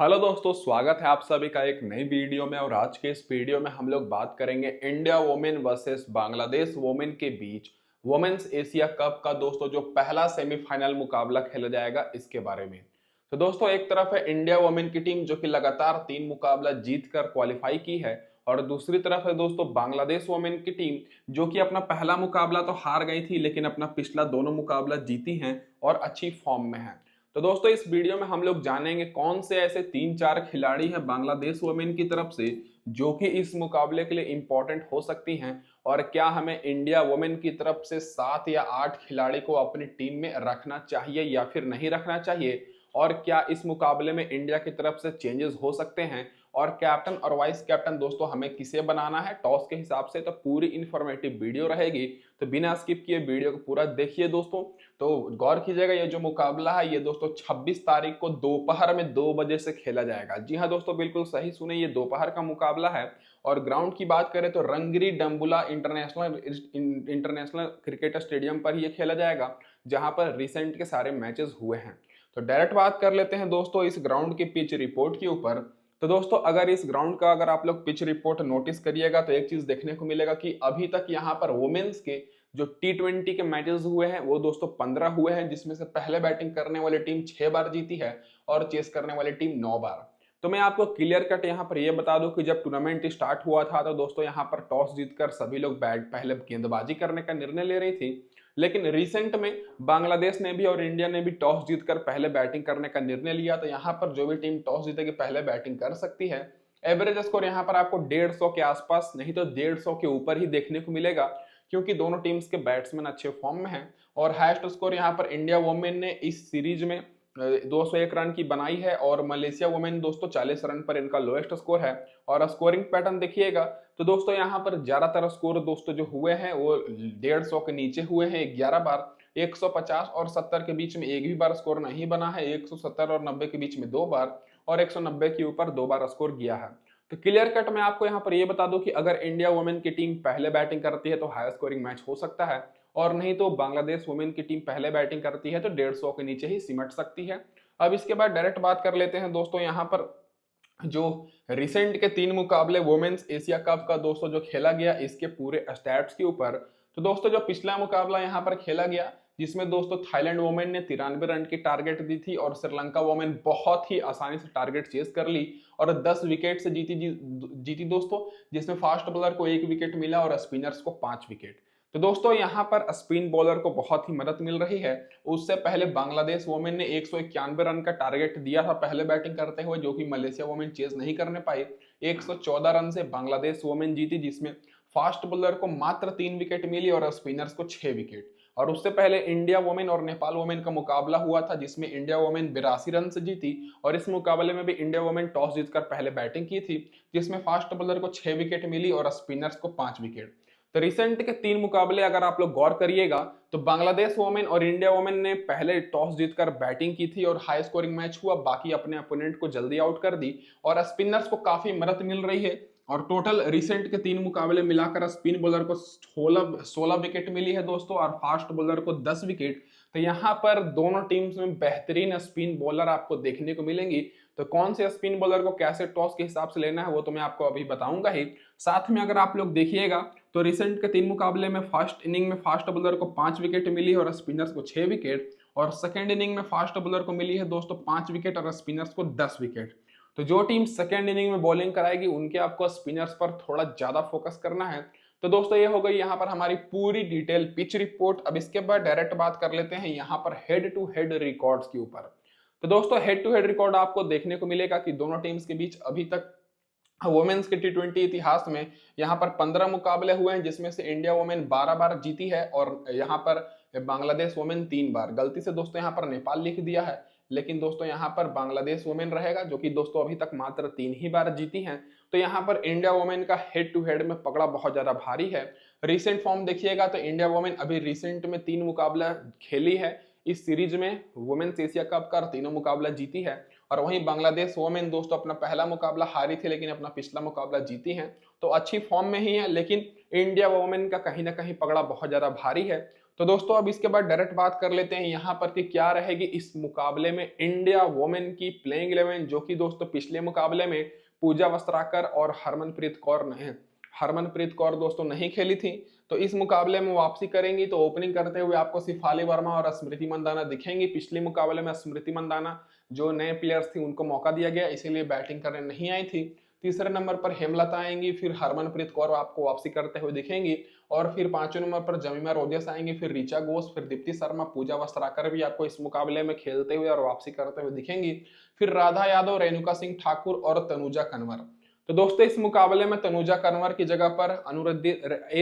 Hello दोस्तों, स्वागत है आप सभी का एक नई वीडियो में। और आज के इस वीडियो में हम लोग बात करेंगे India women versus Bangladesh women के बीच वोमेन्स एशिया कप का दोस्तों जो पहला सेमीफाइनल मुकाबला खेला जाएगा इसके बारे में। तो दोस्तों एक तरफ है इंडिया वोमेन की टीम जो कि लगातार 3 मुकाबला जीत कर क्वालिफाई की है, और दूसरी तरफ है दोस्तों बांग्लादेश वोमेन की टीम जो कि अपना पहला मुकाबला तो हार गई थी लेकिन अपना पिछला दोनों मुकाबला जीती हैं और अच्छी फॉर्म में है। तो दोस्तों इस वीडियो में हम लोग जानेंगे कौन से ऐसे 3-4 खिलाड़ी हैं बांग्लादेश वुमेन की तरफ से जो कि इस मुकाबले के लिए इंपॉर्टेंट हो सकती हैं, और क्या हमें इंडिया वुमेन की तरफ से 7 या 8 खिलाड़ी को अपनी टीम में रखना चाहिए या फिर नहीं रखना चाहिए, और क्या इस मुकाबले में इंडिया की तरफ से चेंजेस हो सकते हैं, और कैप्टन और वाइस कैप्टन दोस्तों हमें किसे बनाना है टॉस के हिसाब से। तो पूरी इंफॉर्मेटिव वीडियो रहेगी, तो बिना स्किप किए वीडियो को पूरा देखिए दोस्तों। तो गौर कीजिएगा, ये जो मुकाबला है ये दोस्तों 26 तारीख को दोपहर में 2 बजे से खेला जाएगा। जी हाँ दोस्तों, बिल्कुल सही सुने, ये दोपहर का मुकाबला है। और ग्राउंड की बात करें तो रंगरी डम्बुला इंटरनेशनल क्रिकेट स्टेडियम पर ये खेला जाएगा, जहां पर रिसेंट के सारे मैचेस हुए हैं। तो डायरेक्ट बात कर लेते हैं दोस्तों इस ग्राउंड की पिच रिपोर्ट के ऊपर। तो दोस्तों अगर इस ग्राउंड का अगर आप लोग पिच रिपोर्ट नोटिस करिएगा तो एक चीज देखने को मिलेगा कि अभी तक यहाँ पर वुमेन्स के जो T20 के मैचेस हुए हैं वो दोस्तों 15 हुए हैं, जिसमें से पहले बैटिंग करने वाली टीम 6 बार जीती है और चेस करने वाली टीम 9 बार। तो मैं आपको क्लियर कट यहाँ पर ये बता दूं कि जब टूर्नामेंट स्टार्ट हुआ था तो दोस्तों यहाँ पर टॉस जीतकर सभी लोग पहले गेंदबाजी करने का निर्णय ले रही थी, लेकिन रिसेंट में बांग्लादेश ने भी और इंडिया ने भी टॉस जीतकर पहले बैटिंग करने का निर्णय लिया। तो यहाँ पर जो भी टीम टॉस जीतेगी पहले बैटिंग कर सकती है। एवरेज स्कोर यहाँ पर आपको 150 के आसपास नहीं तो 150 के ऊपर ही देखने को मिलेगा, क्योंकि दोनों टीम्स के बैट्समैन अच्छे फॉर्म में हैं। और हाईएस्ट स्कोर यहाँ पर इंडिया वुमेन ने इस सीरीज में 201 रन की बनाई है, और मलेशिया वुमेन दोस्तों 40 रन पर इनका लोएस्ट स्कोर है। और स्कोरिंग पैटर्न देखिएगा तो दोस्तों यहाँ पर ज्यादातर स्कोर दोस्तों जो हुए हैं वो 150 के नीचे हुए हैं 11 बार। 150 और 70 के बीच में एक भी बार स्कोर नहीं बना है। 170 और 90 के बीच में 2 बार, और 190 के ऊपर 2 बार स्कोर गया है। तो क्लियर कट मैं आपको यहाँ पर ये बता दूं कि अगर इंडिया वुमेन की टीम पहले बैटिंग करती है तो हाई स्कोरिंग मैच हो सकता है, और नहीं तो बांग्लादेश वुमेन की टीम पहले बैटिंग करती है तो 150 के नीचे ही सिमट सकती है। अब इसके बाद डायरेक्ट बात कर लेते हैं दोस्तों यहाँ पर जो रिसेंट के 3 मुकाबले वुमेन्स एशिया कप का दोस्तों जो खेला गया इसके पूरे स्टैट्स के ऊपर। तो दोस्तों जो पिछला मुकाबला यहाँ पर खेला गया जिसमें दोस्तों थाईलैंड वोमेन ने 93 रन की टारगेट दी थी, और श्रीलंका वोमेन बहुत ही आसानी से टारगेट चेस कर ली और 10 विकेट से जीती दोस्तों, जिसमें फास्ट बॉलर को 1 विकेट मिला और स्पिनर्स को 5 विकेट। तो दोस्तों यहाँ पर स्पिन बॉलर को बहुत ही मदद मिल रही है। उससे पहले बांग्लादेश वोमेन ने 191 रन का टारगेट दिया था पहले बैटिंग करते हुए, जो कि मलेशिया वोमेन चेज नहीं करने पाई। 114 रन से बांग्लादेश वोमेन जीती, जिसमें फास्ट बॉलर को मात्र 3 विकेट मिली और स्पिनर्स को 6 विकेट। और उससे पहले इंडिया वोमेन और नेपाल वोमेन का मुकाबला हुआ था, जिसमें इंडिया वोमेन 82 रन से जीती, और इस मुकाबले में भी इंडिया वोमेन टॉस जीतकर पहले बैटिंग की थी, जिसमें फास्ट बॉलर को 6 विकेट मिली और स्पिनर्स को 5 विकेट। तो रिसेंट के 3 मुकाबले अगर आप लोग गौर करिएगा तो बांग्लादेश वोमेन और इंडिया वोमेन ने पहले टॉस जीतकर बैटिंग की थी और हाई स्कोरिंग मैच हुआ, बाकी अपने अपोनेंट को जल्दी आउट कर दी, और स्पिनर्स को काफी मदद मिल रही है। और टोटल रिसेंट के 3 मुकाबले मिलाकर स्पिन बॉलर को 16 विकेट मिली है दोस्तों, और फास्ट बॉलर को 10 विकेट। तो यहाँ पर दोनों टीम्स में बेहतरीन स्पिन बॉलर आपको देखने को मिलेंगी। तो कौन से स्पिन बॉलर को कैसे टॉस के हिसाब से लेना है वो तो मैं आपको अभी बताऊंगा ही। साथ में अगर आप लोग देखिएगा तो रिसेंट के 3 मुकाबले में फर्स्ट इनिंग में फास्ट बॉलर को 5 विकेट मिली और स्पिनर्स को 6 विकेट, और सेकेंड इनिंग में फास्ट बॉलर को मिली है दोस्तों 5 विकेट और स्पिनर्स को 10 विकेट। तो जो टीम सेकेंड इनिंग में बॉलिंग कराएगी उनके आपको स्पिनर्स पर थोड़ा ज्यादा फोकस करना है। तो दोस्तों ये हो गई यहाँ पर हमारी पूरी डिटेल पिच रिपोर्ट। अब इसके बाद डायरेक्ट बात कर लेते हैं यहाँ पर हेड टू हेड रिकॉर्ड्स के ऊपर। तो दोस्तों हेड टू हेड रिकॉर्ड आपको देखने को मिलेगा कि दोनों टीम्स के बीच अभी तक वुमेन्स के T20 इतिहास में यहाँ पर 15 मुकाबले हुए हैं, जिसमें से इंडिया वुमेन 12 बार जीती है, और यहाँ पर बांग्लादेश वुमेन 3 बार। गलती से दोस्तों यहाँ पर नेपाल लिख दिया है, लेकिन दोस्तों यहाँ पर बांग्लादेश वुमेन रहेगा, जो कि दोस्तों अभी तक मात्र 3 ही बार जीती हैं। तो यहाँ पर इंडिया वुमेन का हेड टू हेड में पकड़ा बहुत ज्यादा भारी है। रिसेंट फॉर्म देखिएगा तो इंडिया वुमेन अभी रिसेंट में 3 मुकाबला खेली है इस सीरीज में वुमेन्स एशिया कप का, तीनों मुकाबला जीती है। और वहीं बांग्लादेश वुमेन दोस्तों अपना पहला मुकाबला हारी थी लेकिन अपना पिछला मुकाबला जीती हैं, तो अच्छी फॉर्म में ही है। लेकिन इंडिया वुमेन का कहीं ना कहीं पकड़ा बहुत ज्यादा भारी है। तो दोस्तों अब इसके बाद डायरेक्ट बात कर लेते हैं यहाँ पर कि क्या रहेगी इस मुकाबले में इंडिया वोमेन की प्लेइंग 11, जो कि दोस्तों पिछले मुकाबले में पूजा वस्त्राकर और हरमनप्रीत कौर दोस्तों नहीं खेली थी। तो इस मुकाबले में वापसी करेंगी। तो ओपनिंग करते हुए आपको सिफाली वर्मा और स्मृति मंदाना दिखेंगी। पिछले मुकाबले में स्मृति मंदाना जो नए प्लेयर्स थी उनको मौका दिया गया, इसीलिए बैटिंग करने नहीं आई थी। तीसरे नंबर पर हेमलता आएंगी, फिर हरमनप्रीत कौर आपको वापसी करते हुए दिखेंगी, और फिर पांचवें नंबर पर जमीमा रोजेस आएंगी, फिर ऋचा घोष, फिर दीप्ति शर्मा, पूजा वस्त्राकर भी आपको इस मुकाबले में खेलते हुए और वापसी करते हुए दिखेंगी। फिर राधा यादव, रेणुका सिंह ठाकुर और तनुजा कन्वर। तो दोस्तों इस मुकाबले में तनुजा कन्वर की जगह पर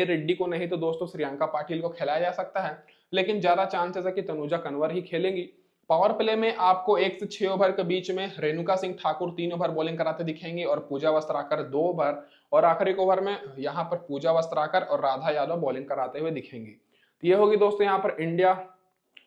रेड्डी को नहीं तो दोस्तों श्रियंका पाटिल को खिलाया जा सकता है, लेकिन ज्यादा चांसेस है कि तनुजा कन्वर ही खेलेंगी। पावर प्ले में आपको 1 से 6 ओवर के बीच में रेणुका सिंह ठाकुर 3 ओवर बॉलिंग कराते दिखेंगे और पूजा वस्त्राकर 2 ओवर, और आखिरी ओवर में यहाँ पर पूजा वस्त्राकर और राधा यादव बॉलिंग कराते हुए दिखेंगी। तो ये होगी दोस्तों यहाँ पर इंडिया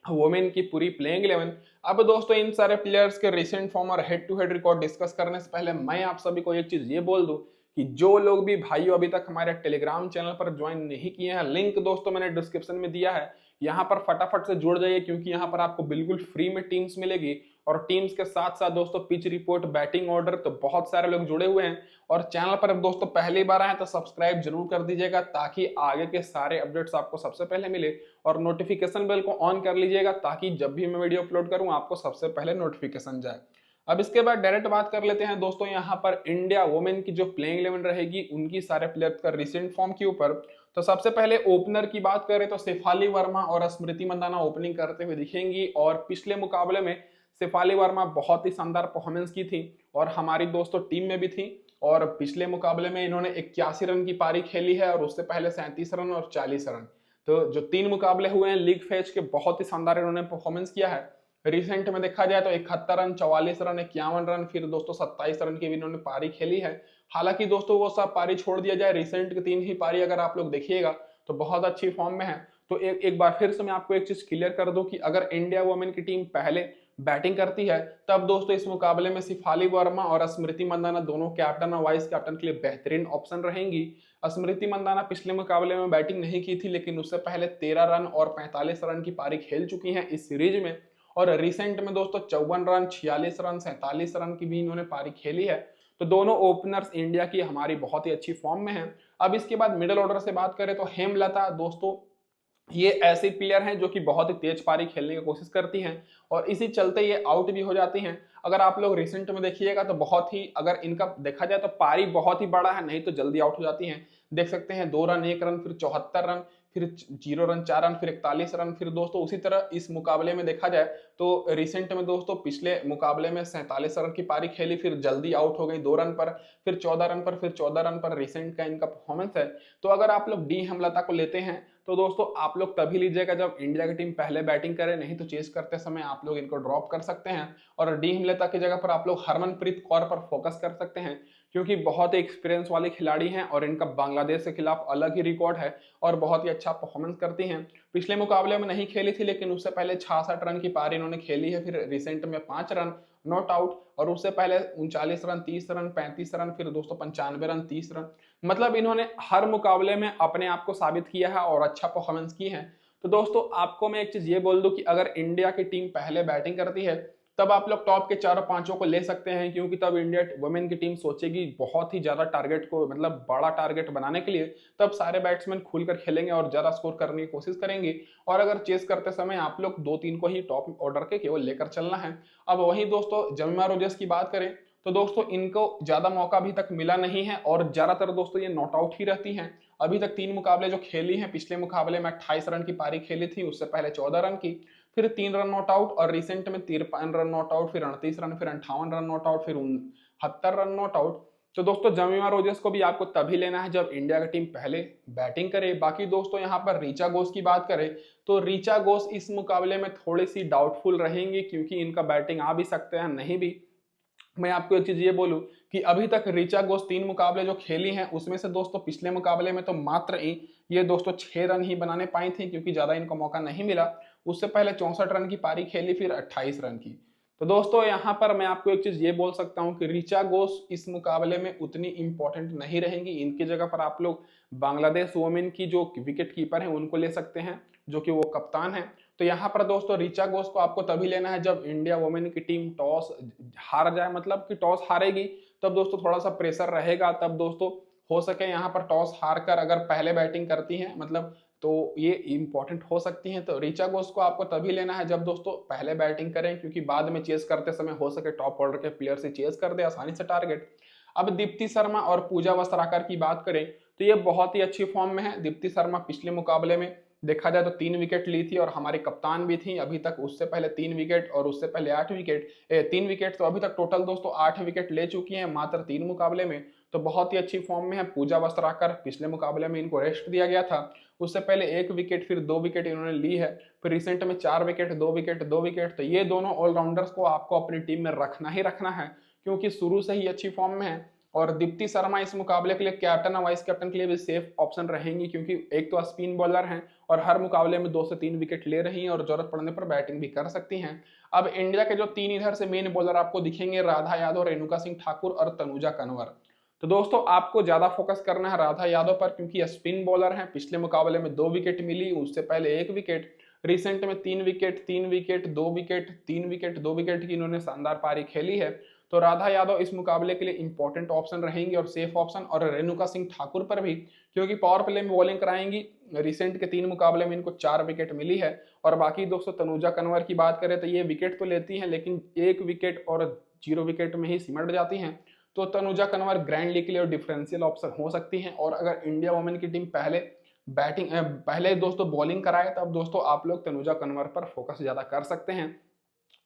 वुमेन की पूरी प्लेइंग 11। अब दोस्तों इन सारे प्लेयर्स के रिसेंट फॉर्म और head to head record discuss करने से पहले मैं आप सभी को एक चीज ये बोल दूं कि जो लोग भी भाइयों अभी तक हमारे टेलीग्राम चैनल पर ज्वाइन नहीं किए हैं, लिंक दोस्तों मैंने डिस्क्रिप्शन में दिया है, यहाँ पर फटाफट से जुड़ जाइए, क्योंकि यहाँ पर आपको बिल्कुल फ्री में टीम्स मिलेगी, और टीम्स के साथ साथ दोस्तों पिच रिपोर्ट, बैटिंग ऑर्डर, तो बहुत सारे लोग जुड़े हुए हैं। और चैनल पर अब दोस्तों पहली बार आए तो सब्सक्राइब जरूर कर दीजिएगा, ताकि आगे के सारे अपडेट्स आपको सबसे पहले मिले, और नोटिफिकेशन बेल को ऑन कर लीजिएगा, ताकि जब भी मैं वीडियो अपलोड करूं आपको सबसे पहले नोटिफिकेशन जाए। अब इसके बाद डायरेक्ट बात कर लेते हैं दोस्तों यहाँ पर इंडिया वुमेन की जो प्लेइंग 11 रहेगी उनकी सारे प्लेयर्स का रिसेंट फॉर्म के ऊपर। तो सबसे पहले ओपनर की बात करें तो शेफाली वर्मा और स्मृति मंदाना ओपनिंग करते हुए दिखेंगी, और पिछले मुकाबले में शेफाली वर्मा बहुत ही शानदार परफॉर्मेंस की थी और हमारी दोस्तों टीम में भी थी, और पिछले मुकाबले में इन्होंने 81 रन की पारी खेली है, और उससे पहले 37 रन और 40 रन। तो जो 3 मुकाबले हुए हैं लीग फेज के, बहुत ही शानदार इन्होंने परफॉर्मेंस किया है। रिसेंट में देखा जाए तो 71 रन, 44 रन, 51 रन, फिर दोस्तों 27 रन की भी इन्होंने पारी खेली है। हालांकि दोस्तों वो सब पारी छोड़ दिया जाए, रिसेंट की 3 ही पारी अगर आप लोग देखिएगा तो बहुत अच्छी फॉर्म में है। तो एक बार फिर से मैं आपको एक चीज क्लियर कर दूं कि अगर इंडिया वुमेन की टीम पहले बैटिंग करती है, तब दोस्तों इस मुकाबले में सिफाली वर्मा और स्मृति मंदाना दोनों कैप्टन और वाइस कैप्टन के लिए बेहतरीन ऑप्शन रहेंगी। स्मृति मंदाना पिछले मुकाबले में बैटिंग नहीं की थी, लेकिन उससे पहले 13 रन और 45 रन की पारी खेल चुकी हैं इस सीरीज में, और रिसेंट में दोस्तों 54 रन, 46 रन, 47 रन की भी इन्होंने पारी खेली है। तो दोनों ओपनर्स इंडिया की हमारी बहुत ही अच्छी फॉर्म में हैं। अब इसके बाद मिडिल ऑर्डर से बात करें तो हेमलता दोस्तों ये ऐसे प्लेयर हैं जो कि बहुत ही तेज पारी खेलने की कोशिश करती हैं, और इसी चलते ये आउट भी हो जाती हैं। अगर आप लोग रिसेंट में देखिएगा तो बहुत ही, अगर इनका देखा जाए तो पारी बहुत ही बड़ा है, नहीं तो जल्दी आउट हो जाती हैं। देख सकते हैं 2 रन 1 रन, फिर 74 रन, फिर 0 रन 4 रन, फिर 41 रन। फिर दोस्तों उसी तरह इस मुकाबले में देखा जाए तो रिसेंट में दोस्तों पिछले मुकाबले में 47 रन की पारी खेली, फिर जल्दी आउट हो गई 2 रन पर, फिर 14 रन पर, फिर 14 रन पर रिसेंट का इनका परफॉर्मेंस है। तो अगर आप लोग डी हेमलता को लेते हैं तो दोस्तों आप लोग तभी लीजिएगा जब इंडिया की टीम पहले बैटिंग करे, नहीं तो चेस करते समय आप लोग इनको ड्रॉप कर सकते हैं, और डी हेमलता की जगह पर आप लोग हरमनप्रीत कौर पर फोकस कर सकते हैं, क्योंकि बहुत ही एक्सपीरियंस वाले खिलाड़ी हैं और इनका बांग्लादेश के खिलाफ अलग ही रिकॉर्ड है और बहुत ही अच्छा परफॉर्मेंस करती हैं। पिछले मुकाबले में नहीं खेली थी, लेकिन उससे पहले 66 रन की पारी इन्होंने खेली है, फिर रिसेंट में 5 रन नॉट आउट, और उससे पहले 39 रन, 30 रन, 35 रन, फिर दोस्तों 95 रन, 30 रन। मतलब इन्होंने हर मुकाबले में अपने आप को साबित किया है और अच्छा परफॉर्मेंस की है। तो दोस्तों आपको मैं एक चीज ये बोल दूं कि अगर इंडिया की टीम पहले बैटिंग करती है, तब आप लोग टॉप के 4-5 को ले सकते हैं, क्योंकि तब इंडिया वुमेन की टीम सोचेगी बहुत ही ज्यादा टारगेट को, मतलब बड़ा टारगेट बनाने के लिए, तब सारे बैट्समैन खुलकर खेलेंगे और ज्यादा स्कोर करने की कोशिश करेंगे। और अगर चेस करते समय आप लोग 2-3 को ही टॉप ऑर्डर के केवल लेकर चलना है। अब वहीं दोस्तों जमीमा रोजेस की बात करें तो दोस्तों इनको ज्यादा मौका अभी तक मिला नहीं है, और ज्यादातर दोस्तों ये नॉट आउट ही रहती हैं। अभी तक 3 मुकाबले जो खेली हैं, पिछले मुकाबले में 28 रन की पारी खेली थी, उससे पहले 14 रन की, फिर 3 रन नॉट आउट, और रिसेंट में 53 रन नॉट आउट, फिर 38 रन, फिर 58 रन नॉट आउट, फिर 69 रन नॉट आउट। तो दोस्तों जमीमा रोजेस को भी आपको तभी लेना है जब इंडिया की टीम पहले बैटिंग करे। बाकी दोस्तों यहाँ पर ऋचा घोष की बात करें तो ऋचा घोष इस मुकाबले में थोड़ी सी डाउटफुल रहेंगी, क्योंकि इनका बैटिंग आ भी सकते हैं नहीं भी। मैं आपको एक चीज ये बोलूं कि अभी तक ऋचा घोष 3 मुकाबले जो खेली हैं, उसमें से दोस्तों पिछले मुकाबले में तो मात्र ये दोस्तों 6 रन ही बनाने पाई थी, क्योंकि ज्यादा इनको मौका नहीं मिला। उससे पहले 64 रन की पारी खेली, फिर 28 रन की। तो दोस्तों यहाँ पर मैं आपको एक चीज ये बोल सकता हूँ कि ऋचा घोष इस मुकाबले में उतनी इंपॉर्टेंट नहीं रहेंगी। इनकी जगह पर आप लोग बांग्लादेश वुमेन की जो विकेट कीपर है उनको ले सकते हैं, जो कि वो कप्तान है। तो यहाँ पर दोस्तों ऋचा घोष को आपको तभी लेना है जब इंडिया वुमेन की टीम टॉस हार जाए, मतलब कि टॉस हारेगी तब दोस्तों थोड़ा सा प्रेशर रहेगा, तब दोस्तों हो सके यहाँ पर टॉस हार कर अगर पहले बैटिंग करती हैं मतलब तो ये इंपॉर्टेंट हो सकती हैं। तो ऋचा घोष को आपको तभी लेना है जब दोस्तों पहले बैटिंग करें, क्योंकि बाद में चेस करते समय हो सके टॉप ऑर्डर के प्लेयर से चेस कर दे आसानी से टारगेट। अब दीप्ति शर्मा और पूजा वस्त्राकर की बात करें तो ये बहुत ही अच्छी फॉर्म में है। दीप्ति शर्मा पिछले मुकाबले में देखा जाए तो 3 विकेट ली थी और हमारी कप्तान भी थी अभी तक, उससे पहले 3 विकेट और उससे पहले 8 विकेट, 3 विकेट, तो अभी तक टोटल दोस्तों 8 विकेट ले चुकी हैं मात्र 3 मुकाबले में। तो बहुत ही अच्छी फॉर्म में है। पूजा वस्त्राकर पिछले मुकाबले में इनको रेस्ट दिया गया था, उससे पहले 1 विकेट फिर 2 विकेट इन्होंने ली है, फिर रिसेंट में 4 विकेट 2 विकेट 2 विकेट। तो ये दोनों ऑलराउंडर्स को आपको अपनी टीम में रखना ही रखना है क्योंकि शुरू से ही अच्छी फॉर्म में है। और दीप्ति शर्मा इस मुकाबले के लिए कैप्टन और वाइस कैप्टन के लिए भी सेफ ऑप्शन रहेंगी, क्योंकि एक तो स्पिन बॉलर हैं और हर मुकाबले में 2 से 3 विकेट ले रही हैं और जरूरत पड़ने पर बैटिंग भी कर सकती हैं। अब इंडिया के जो 3 इधर से मेन बॉलर आपको दिखेंगे, राधा यादव, रेणुका सिंह ठाकुर और तनुजा कन्वर। तो दोस्तों आपको ज्यादा फोकस करना है राधा यादव पर, क्योंकि स्पिन बॉलर हैं। पिछले मुकाबले में 2 विकेट मिली, उससे पहले 1 विकेट, रिसेंट में 3 wicket 3 wicket 2 wicket 3 wicket 2 wicket की इन्होंने शानदार पारी खेली है। तो राधा यादव इस मुकाबले के लिए इंपॉर्टेंट ऑप्शन रहेंगी और सेफ ऑप्शन, और रेणुका सिंह ठाकुर पर भी, क्योंकि पावर प्ले में बॉलिंग कराएंगी। रिसेंट के 3 मुकाबले में इनको 4 विकेट मिली है। और बाकी दोस्तों तनुजा कन्वर की बात करें तो ये विकेट तो लेती हैं लेकिन 1 विकेट और 0 विकेट में ही सिमट जाती हैं। तो तनुजा कन्वर ग्रैंड लीग के लिए डिफरेंशियल ऑप्शन हो सकती हैं। और अगर इंडिया वुमेन की टीम पहले दोस्तों बॉलिंग कराए तब दोस्तों आप लोग तनुजा कन्वर पर फोकस ज्यादा कर सकते हैं,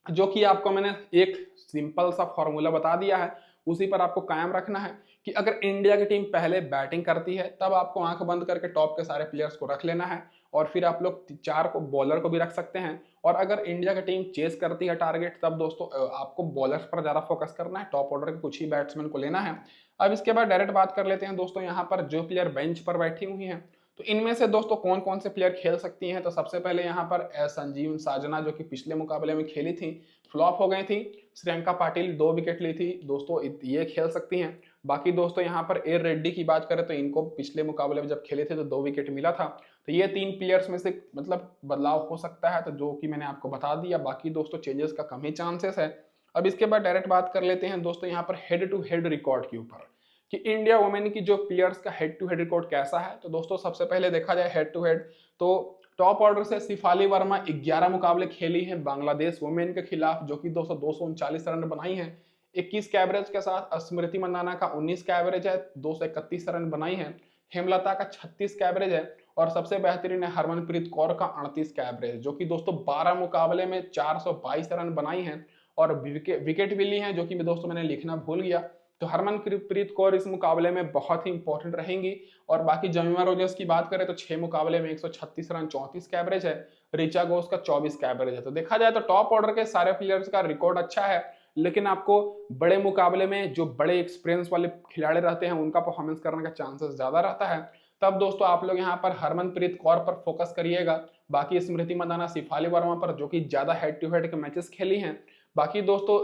जो कि आपको मैंने एक सिंपल सा फॉर्मूला बता दिया है, उसी पर आपको कायम रखना है कि अगर इंडिया की टीम पहले बैटिंग करती है तब आपको आंख बंद करके टॉप के सारे प्लेयर्स को रख लेना है और फिर आप लोग 4 को बॉलर को भी रख सकते हैं। और अगर इंडिया की टीम चेस करती है टारगेट तब दोस्तों आपको बॉलर्स पर ज्यादा फोकस करना है, टॉप ऑर्डर के कुछ ही बैट्समैन को लेना है। अब इसके बाद डायरेक्ट बात कर लेते हैं दोस्तों यहाँ पर जो प्लेयर बेंच पर बैठी हुई हैं, तो इनमें से दोस्तों कौन कौन से प्लेयर खेल सकती हैं। तो सबसे पहले यहाँ पर संजीव साजना जो कि पिछले मुकाबले में खेली थी, फ्लॉप हो गई थी। श्रियंका पाटिल 2 विकेट ली थी दोस्तों, ये खेल सकती हैं। बाकी दोस्तों यहाँ पर ए रेड्डी की बात करें तो इनको पिछले मुकाबले में जब खेले थे तो 2 विकेट मिला था। तो ये 3 प्लेयर्स में से मतलब बदलाव हो सकता है, तो जो कि मैंने आपको बता दिया। बाकी दोस्तों चेंजेस का कम ही चांसेस है। अब इसके बाद डायरेक्ट बात कर लेते हैं दोस्तों यहाँ पर हेड टू हेड रिकॉर्ड के ऊपर कि इंडिया वुमेन की जो प्लेयर्स का हेड टू हेड रिकॉर्ड कैसा है। तो दोस्तों सबसे पहले देखा जाए हेड टू हेड तो टॉप ऑर्डर से शिफाली वर्मा 11 मुकाबले खेली हैं बांग्लादेश वुमेन के खिलाफ, जो कि 239 रन बनाई हैं 21 के एवरेज के साथ। स्मृति मंदाना का 19 का एवरेज है, 231 रन बनाई है। हेमलता का 36 का एवरेज है और सबसे बेहतरीन है हरमनप्रीत कौर का 38 का एवरेज, जो कि दोस्तों 12 मुकाबले में 422 रन बनाई हैं और विकेट भी ली हैं, जो कि दोस्तों मैंने लिखना भूल गया। तो हरमनप्रीत कौर इस मुकाबले में बहुत ही इंपॉर्टेंट रहेंगी। और बाकी जमीमा रोजर्स की बात करें तो 6 मुकाबले में 136 रन 34 का एवरेज है। ऋचा घोष का 24 का एवरेज है। तो देखा जाए तो टॉप ऑर्डर के सारे प्लेयर्स का रिकॉर्ड अच्छा है, लेकिन आपको बड़े मुकाबले में जो बड़े एक्सपीरियंस वाले खिलाड़ी रहते हैं उनका परफॉर्मेंस करने का चांसेस ज्यादा रहता है। तब दोस्तों आप लोग यहाँ पर हरमनप्रीत कौर पर फोकस करिएगा। बाकी स्मृति मंदाना शिफाली वर्मा पर, जो कि ज्यादा हेड टू हेड के मैचेस खेली हैं। बाकी दोस्तों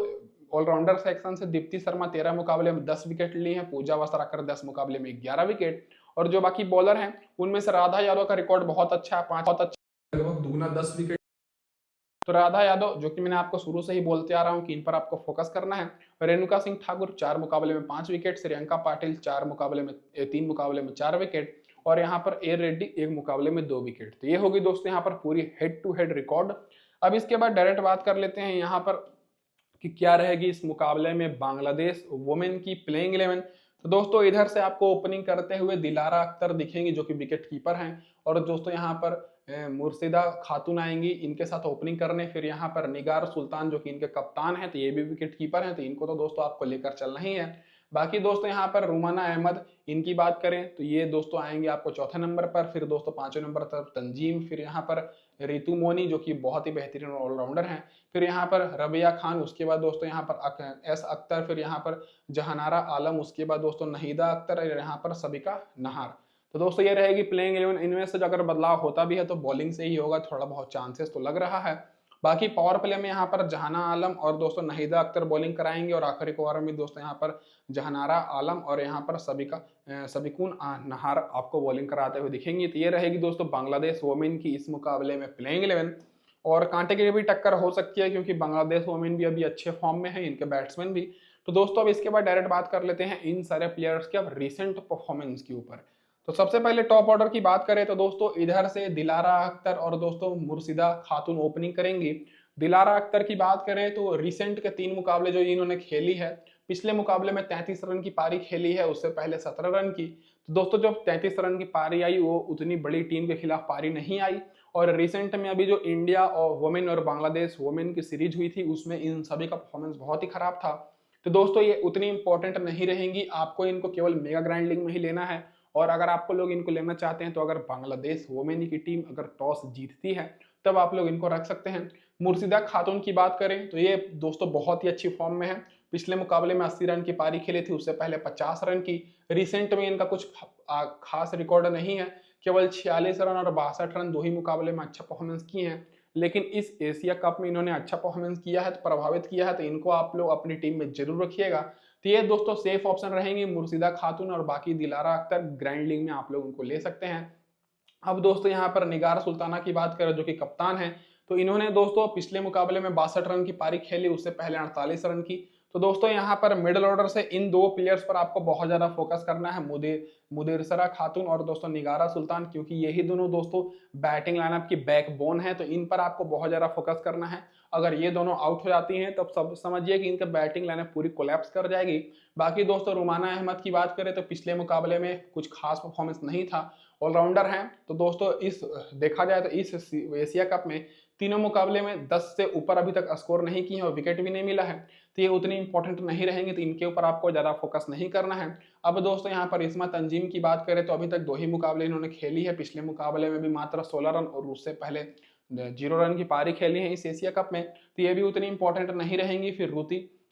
ऑलराउंडर सेक्शन से दीप्ति शर्मा 13 मुकाबले में 10 विकेट ली हैं, पूजा वस्त्राकर 10 मुकाबले में 11 विकेट। और जो बाकी बॉलर हैं उनमें से राधा यादव का रिकॉर्ड बहुत अच्छा है, 5 बहुत अच्छा, लगभग दुगना 10 विकेट। तो राधा यादव, जो कि मैंने आपको शुरू से ही बोलते आ रहा हूं कि इन पर आपको फोकस करना है। रेणुका सिंह ठाकुर 4 मुकाबले में 5 विकेट, श्रियंका पाटिल 3 मुकाबले में 4 विकेट और यहाँ पर ए रेड्डी 1 मुकाबले में 2 विकेट। तो ये होगी दोस्तों यहाँ पर पूरी हेड टू हेड रिकॉर्ड। अब इसके बाद डायरेक्ट बात कर लेते हैं यहाँ पर कि क्या रहेगी इस मुकाबले में बांग्लादेश वुमेन की प्लेइंग 11। तो दोस्तों इधर से आपको ओपनिंग करते हुए दिलारा अख्तर दिखेंगी, जो कि विकेट कीपर हैं। और दोस्तों यहाँ पर मुर्शिदा खातून आएंगी इनके साथ ओपनिंग करने। फिर यहाँ पर निगार सुल्तान, जो कि इनके कप्तान हैं, तो ये भी विकेट कीपर हैं, तो इनको तो दोस्तों आपको लेकर चलना ही है। बाकी दोस्तों यहाँ पर रुमाना अहमद, इनकी बात करें तो ये दोस्तों आएंगे आपको चौथे नंबर पर। फिर दोस्तों 5वें नंबर पर तंजीम, फिर यहाँ पर रितु मोनी, जो कि बहुत ही बेहतरीन ऑलराउंडर हैं। फिर यहाँ पर रबिया खान, उसके बाद दोस्तों यहाँ पर एस अख्तर, फिर यहाँ पर जहानारा आलम, उसके बाद दोस्तों नहीदा अख्तर और यहाँ पर सबिका नहार। तो दोस्तों ये रहेगी प्लेइंग 11। इनमें से अगर बदलाव होता भी है तो बॉलिंग से ही होगा, थोड़ा बहुत चांसेस तो लग रहा है। बाकी पावर प्ले में यहाँ पर जहाना आलम और दोस्तों नहीदा अख्तर बॉलिंग कराएंगे और आखिरी ओवर में दोस्तों यहाँ पर जहानारा आलम और यहाँ पर सबिकुन नहार आपको बॉलिंग कराते हुए दिखेंगे। तो ये रहेगी दोस्तों बांग्लादेश वोमेन की इस मुकाबले में प्लेइंग 11। और कांटे की भी टक्कर हो सकती है क्योंकि बांग्लादेश वोमेन भी अभी अच्छे फॉर्म में है, इनके बैट्समैन भी। तो दोस्तों अब इसके बाद डायरेक्ट बात कर लेते हैं इन सारे प्लेयर्स के अब रिसेंट परफॉर्मेंस के ऊपर। तो सबसे पहले टॉप ऑर्डर की बात करें तो दोस्तों इधर से दिलारा अख्तर और दोस्तों मुर्शिदा खातून ओपनिंग करेंगी। दिलारा अख्तर की बात करें तो रिसेंट के 3 मुकाबले जो इन्होंने खेली है, पिछले मुकाबले में 33 रन की पारी खेली है, उससे पहले 17 रन की। तो दोस्तों जब 33 रन की पारी आई वो उतनी बड़ी टीम के खिलाफ पारी नहीं आई। और रिसेंट में अभी जो इंडिया और वुमेन और बांग्लादेश वुमेन की सीरीज हुई थी उसमें इन सभी का परफॉर्मेंस बहुत ही खराब था। तो दोस्तों ये उतनी इंपॉर्टेंट नहीं रहेंगी, आपको इनको केवल मेगा ग्रैंड लीग में ही लेना है। और अगर आपको लोग इनको लेना चाहते हैं तो अगर बांग्लादेश वुमेन की टीम अगर टॉस जीतती है तब आप लोग इनको रख सकते हैं। मुर्शिदा खातून की बात करें तो ये दोस्तों बहुत ही अच्छी फॉर्म में है, पिछले मुकाबले में 80 रन की पारी खेली थी, उससे पहले 50 रन की। रिसेंट में इनका कुछ खास रिकॉर्ड नहीं है, केवल 46 रन और 62 रन 2 ही मुकाबले में अच्छा परफॉर्मेंस किए हैं। लेकिन इस एशिया कप में इन्होंने अच्छा परफॉर्मेंस किया है, तो प्रभावित किया है, तो इनको आप लोग अपनी टीम में जरूर रखिएगा। तो ये दोस्तों सेफ ऑप्शन रहेंगे मुर्शिदा खातून और बाकी दिलारा अख्तर ग्रैंड लीग में आप लोग उनको ले सकते हैं। अब दोस्तों यहाँ पर निगार सुल्ताना की बात करें जो कि कप्तान है, तो इन्होंने दोस्तों पिछले मुकाबले में 62 रन की पारी खेली, उससे पहले 48 रन की। तो दोस्तों यहाँ पर मिडिल ऑर्डर से इन 2 प्लेयर्स पर आपको बहुत ज्यादा फोकस करना है, मुदिरसरा खातून और दोस्तों निगारा सुल्तान, क्योंकि यही दोनों दोस्तों बैटिंग लाइनअप की बैकबोन है, तो इन पर आपको बहुत ज्यादा फोकस करना है। अगर ये दोनों आउट हो जाती हैं तब सब समझिए कि इनका बैटिंग लाइनअप पूरी कोलैप्स कर जाएगी। बाकी दोस्तों रुमाना अहमद की बात करें तो पिछले मुकाबले में कुछ खास परफॉर्मेंस नहीं था, ऑलराउंडर हैं। तो दोस्तों इस देखा जाए तो इस एशिया कप में तीनों मुकाबले में 10 से ऊपर अभी तक स्कोर नहीं किए और विकेट भी नहीं मिला है, तो ये उतनी इंपॉर्टेंट नहीं रहेंगे, तो इनके ऊपर आपको ज्यादा फोकस नहीं करना है। अब दोस्तों यहाँ पर इस्मा तंजीम की बात करें तो अभी तक 2 ही मुकाबले इन्होंने खेली है, पिछले मुकाबले में भी मात्र 16 रन और उससे पहले 0 रन की पारी खेली है इस एशिया कप में, तो ये भी उतनी इंपॉर्टेंट नहीं रहेंगी। फिर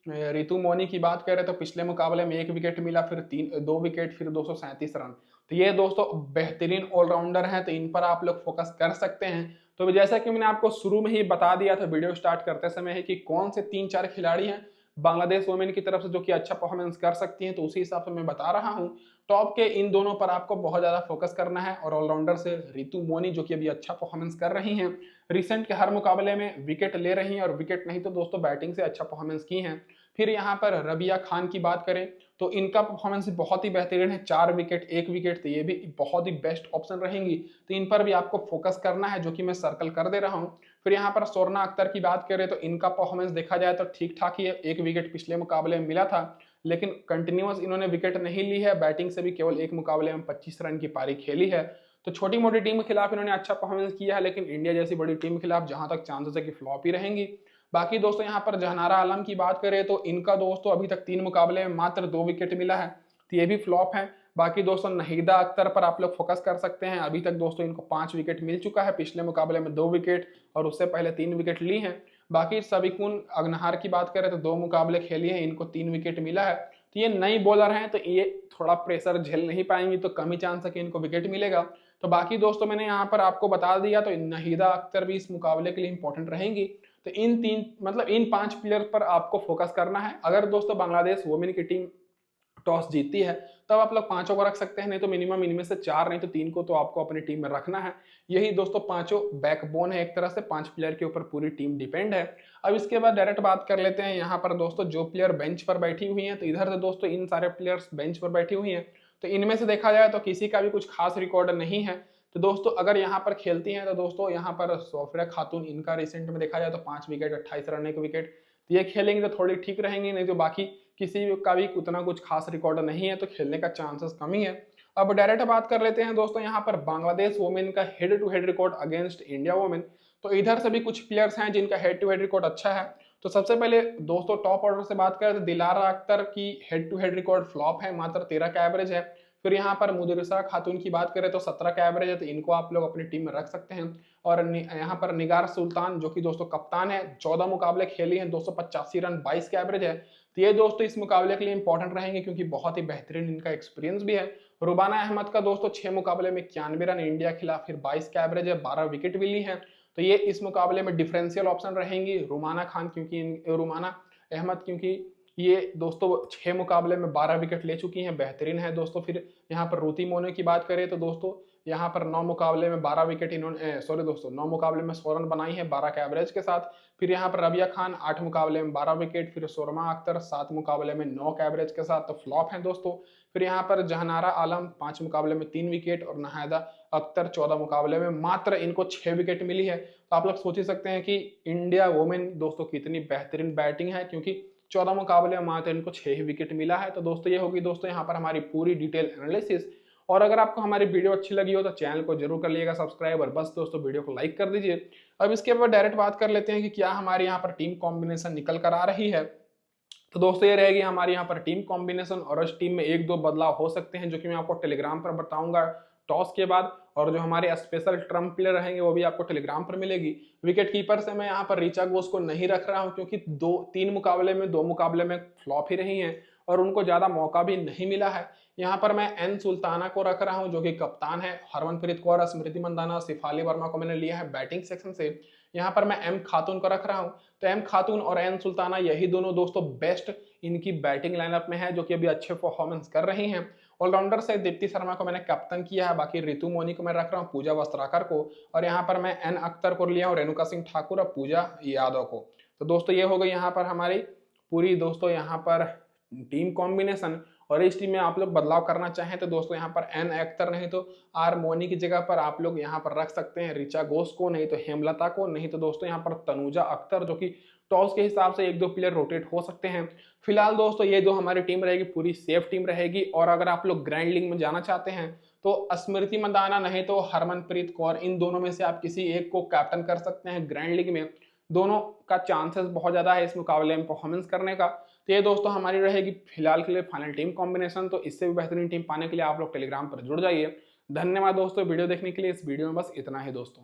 रितु मोनी की बात करें तो पिछले मुकाबले में 1 विकेट मिला, फिर 2 विकेट, फिर 237 रन। तो ये दोस्तों बेहतरीन ऑलराउंडर हैं, तो इन पर आप लोग फोकस कर सकते हैं। तो जैसा कि मैंने आपको शुरू में ही बता दिया था वीडियो स्टार्ट करते समय है कि कौन से 3-4 खिलाड़ी हैं बांग्लादेश वुमेन की तरफ से जो कि अच्छा परफॉर्मेंस कर सकती हैं, तो उसी हिसाब से मैं बता रहा हूं। टॉप के इन दोनों पर आपको बहुत ज्यादा फोकस करना है और ऑलराउंडर से रितु मोनी जो कि अभी अच्छा परफॉर्मेंस कर रही हैं, रिसेंट के हर मुकाबले में विकेट ले रही हैं और विकेट नहीं तो दोस्तों बैटिंग से अच्छा परफॉर्मेंस की हैं। फिर यहाँ पर रबिया खान की बात करें तो इनका परफॉर्मेंस बहुत ही बेहतरीन है, 4 विकेट 1 विकेट, तो ये भी बहुत ही बेस्ट ऑप्शन रहेंगी, तो इन पर भी आपको फोकस करना है जो कि मैं सर्कल कर दे रहा हूँ। फिर यहाँ पर सोरना अख्तर की बात करें तो इनका परफॉर्मेंस देखा जाए तो ठीक ठाक ही है, 1 विकेट पिछले मुकाबले में मिला था, लेकिन कंटिन्यूअस इन्होंने विकेट नहीं ली है, बैटिंग से भी केवल 1 मुकाबले में 25 रन की पारी खेली है। तो छोटी मोटी टीम के खिलाफ इन्होंने अच्छा परफॉर्मेंस किया है, लेकिन इंडिया जैसी बड़ी टीम के खिलाफ जहां तक चांसेस है कि फ्लॉप ही रहेंगी। बाकी दोस्तों यहाँ पर जहानारा आलम की बात करें तो इनका दोस्तों अभी तक 3 मुकाबले में मात्र 2 विकेट मिला है, तो ये भी फ्लॉप है। बाकी दोस्तों नहीदा अख्तर पर आप लोग फोकस कर सकते हैं, अभी तक दोस्तों इनको 5 विकेट मिल चुका है, पिछले मुकाबले में 2 विकेट और उससे पहले 3 विकेट ली हैं। बाकी सबिकुन अग्नहार की बात करें तो 2 मुकाबले खेली है, इनको 3 विकेट मिला है, तो ये नई बॉलर हैं, तो ये थोड़ा प्रेशर झेल नहीं पाएंगी, तो कम ही चांस है कि इनको विकेट मिलेगा। तो बाकी दोस्तों मैंने यहाँ पर आपको बता दिया, तो नहीदा अख्तर भी इस मुकाबले के लिए इंपॉर्टेंट रहेंगी। तो इन 5 प्लेयर पर आपको फोकस करना है। अगर दोस्तों बांग्लादेश वुमेन की टीम टॉस जीतती है तब आप लोग 5 को रख सकते हैं, नहीं तो मिनिमम इनमें से 4 नहीं तो 3 को तो आपको अपनी टीम में रखना है। यही दोस्तों 5 बैकबोन है, एक तरह से 5 प्लेयर के ऊपर पूरी टीम डिपेंड है। अब इसके बाद डायरेक्ट बात कर लेते हैं यहाँ पर दोस्तों जो प्लेयर बेंच पर बैठी हुई हैं, तो इधर से दोस्तों इन सारे प्लेयर्स बेंच पर बैठी हुई हैं, तो इनमें से देखा जाए तो किसी का भी कुछ खास रिकॉर्ड नहीं है। तो दोस्तों अगर यहाँ पर खेलती हैं तो दोस्तों यहाँ पर सोफिया खातून, इनका रिसेंट में देखा जाए तो 5 विकेट 28 रन 1 विकेट, तो ये खेलेंगे तो थोड़ी ठीक रहेंगी, नहीं तो बाकी किसी का भी उतना कुछ खास रिकॉर्ड नहीं है, तो खेलने का चांसेस कम ही है। अब डायरेक्ट बात कर लेते हैं दोस्तों यहाँ पर बांग्लादेश वुमेन का head to head record against India women. तो इधर से भी कुछ प्लेयर्स हैं जिनका हेड टू हेड रिकॉर्ड अच्छा है। तो सबसे पहले दोस्तों टॉप ऑर्डर से बात करें तो दिलारा अख्तर की head to head record flop है, मात्र 13 का एवरेज है। फिर यहाँ पर मुदरिसा खातून की बात करें तो 17 का एवरेज है, तो इनको आप लोग अपनी टीम में रख सकते हैं। और यहाँ पर निगार सुल्तान जो कि दोस्तों कप्तान है, 14 मुकाबले खेली हैं, 285 रन 22 का एवरेज है, तो ये दोस्तों इस मुकाबले के लिए इंपॉर्टेंट रहेंगे क्योंकि बहुत ही बेहतरीन इनका एक्सपीरियंस भी है। रुबाना अहमद का दोस्तों 6 मुकाबले में 91 रन इंडिया के खिलाफ, फिर 22 का एवरेज है, 12 विकेट भी ली है। तो ये इस मुकाबले में डिफरेंशियल ऑप्शन रहेंगी। रुमाना खान क्योंकि रुमाना अहमद क्योंकि ये दोस्तों 6 मुकाबले में 12 विकेट ले चुकी हैं, बेहतरीन है दोस्तों। फिर यहाँ पर रुति मोने की बात करें तो दोस्तों यहाँ पर 9 मुकाबले में 12 विकेट इन्होंने सॉरी दोस्तों 9 मुकाबले में 100 रन बनाई है 12 के एवरेज के साथ। फिर यहाँ पर रबिया खान 8 मुकाबले में 12 विकेट, फिर सुरमा अख्तर 7 मुकाबले में 9 के एवरेज के साथ, तो फ्लॉप है दोस्तों। फिर यहाँ पर जहानारा आलम 5 मुकाबले में 3 विकेट और नाहिदा अख्तर 14 मुकाबले में मात्र इनको 6 विकेट मिली है। तो आप लोग सोच ही सकते हैं कि इंडिया वुमेन दोस्तों कितनी बेहतरीन बैटिंग है, क्योंकि 14 मुकाबले में मात्र इनको 6 ही विकेट मिला है। तो दोस्तों ये होगी दोस्तों यहाँ पर हमारी पूरी डिटेल एनालिसिस। और अगर आपको हमारी वीडियो अच्छी लगी हो तो चैनल को जरूर कर लीजिएगा सब्सक्राइब, और बस दोस्तों वीडियो को लाइक कर दीजिए। अब इसके बाद डायरेक्ट बात कर लेते हैं कि क्या हमारे यहाँ पर टीम कॉम्बिनेशन निकल कर आ रही है। तो दोस्तों ये रहेगी हमारे यहाँ पर टीम कॉम्बिनेशन, और इस टीम में 1-2 बदलाव हो सकते हैं जो कि मैं आपको टेलीग्राम पर बताऊंगा टॉस के बाद। और जो हमारे स्पेशल ट्रम्प प्लेयर रहेंगे वो भी आपको टेलीग्राम पर मिलेगी। विकेट कीपर से मैं यहाँ पर ऋचा घोष को नहीं रख रहा हूँ, क्योंकि 2-3 मुकाबले में 2 मुकाबले में फ्लॉप ही रही हैं और उनको ज्यादा मौका भी नहीं मिला है। यहाँ पर मैं एन सुल्ताना को रख रहा हूँ जो कि कप्तान है। हरमनप्रीत कौर, स्मृति मंदाना, सिफाली वर्मा को मैंने लिया है बैटिंग सेक्शन से। यहाँ पर मैं एम खातून को रख रहा हूँ। तो एम खातून और एन सुल्ताना यही दोनों दोस्तों बेस्ट इनकी बैटिंग लाइनअप में है, जो कि अभी अच्छे परफॉर्मेंस कर रही हैं। ऑलराउंडर से दीप्ति शर्मा को मैंने कैप्टन किया है, बाकी रितु मोनी को मैं रख रहा हूँ, पूजा वस्त्राकर को, और यहाँ पर मैं एन अख्तर को लिया हूँ, रेणुका सिंह ठाकुर और पूजा यादव को। तो दोस्तों ये हो गई यहाँ पर हमारी पूरी दोस्तों यहाँ पर टीम कॉम्बिनेशन। और इस टीम में आप लोग बदलाव करना चाहें तो दोस्तों यहाँ पर एन अख्तर नहीं तो आर मोनी की जगह पर आप लोग यहाँ पर रख सकते हैं ऋचा घोष को, नहीं तो हेमलता को, नहीं तो दोस्तों यहाँ पर तनुजा अख्तर, जो कि टॉस के हिसाब से 1-2 प्लेयर रोटेट हो सकते हैं। फिलहाल दोस्तों ये जो हमारी टीम रहेगी पूरी सेफ टीम रहेगी। और अगर आप लोग ग्रैंड लीग में जाना चाहते हैं तो स्मृति मंदाना नहीं तो हरमनप्रीत कौर, इन दोनों में से आप किसी एक को कैप्टन कर सकते हैं ग्रैंड लीग में। दोनों का चांसेस बहुत ज्यादा है इस मुकाबले में परफॉर्मेंस करने का। तो ये दोस्तों हमारी रहेगी फिलहाल के लिए फाइनल टीम कॉम्बिनेशन। तो इससे भी बेहतरीन टीम पाने के लिए आप लोग टेलीग्राम पर जुड़ जाइए। धन्यवाद दोस्तों वीडियो देखने के लिए। इस वीडियो में बस इतना ही दोस्तों।